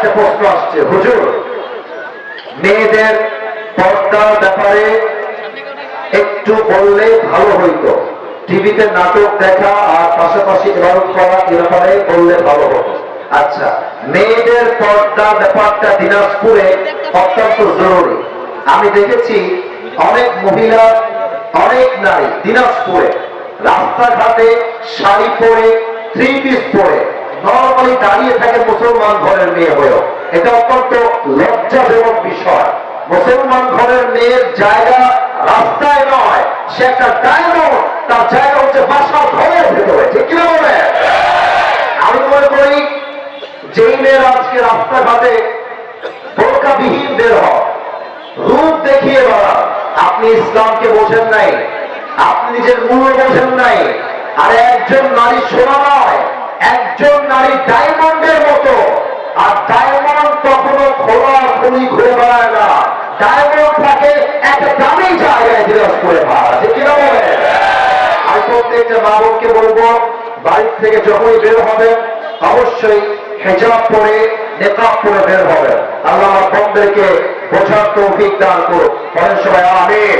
একটা প্রশ্ন আসছে, হুজুর মেয়েদের পর্দার ব্যাপারে একটু বললে ভালো হইতো, টিভিতে নাটক দেখা আর পাশাপাশি ইবাদত করা এ ব্যাপারে বললে ভালো হতো। আচ্ছা, মেয়েদের পর্দা ব্যাপারটা দিনাজপুরে অত্যন্ত জরুরি। আমি দেখেছি অনেক মহিলা, অনেক নারী দিনাজপুরে রাস্তাঘাটে শাড়ি পরে, থ্রি পিস পরে নরমালি দাঁড়িয়ে থাকে মুসলমান ঘরের মেয়ে হয়েও। এটা অত্যন্ত লজ্জাজনক বিষয়। মুসলমান ঘরের মেয়ের জায়গা রাস্তায় নয়, সে একটা ডায়মন্ড, তার জায়গা হচ্ছে বাসার ঘরের ভেতরে। ঠিক কিনা বলে? আমি মনে করি যেই মেয়ের আজকে রাস্তাঘাটে বোরকাবিহীন বের হয়, রূপ দেখিয়ে বেড়ান, আপনি ইসলামকে বোঝেন নাই, আপনি নিজের মূল্য বোঝেন নাই। আর একজন নারী সোনা নয়, একজন নারী ডায়মন্ডের মতো। আর ডায়মন্ড কখনো খোলা খুলি ঘুরে বেড়ায় না, ডায়মন্ড থাকে একটা দামি জায়গায় বিরাজ করে ভাড়া। ঠিক কিনা বলে? আমি প্রত্যেকটা মা বোনকে বলবো, বাড়ির থেকে যখনই বের হবে অবশ্যই হিজাব পরে, নেকাব পরে বের হবে। আল্লাহ আমার বোনদেরকে বোঝার তৌফিক দান করুন। বলেন সবাই আমিন।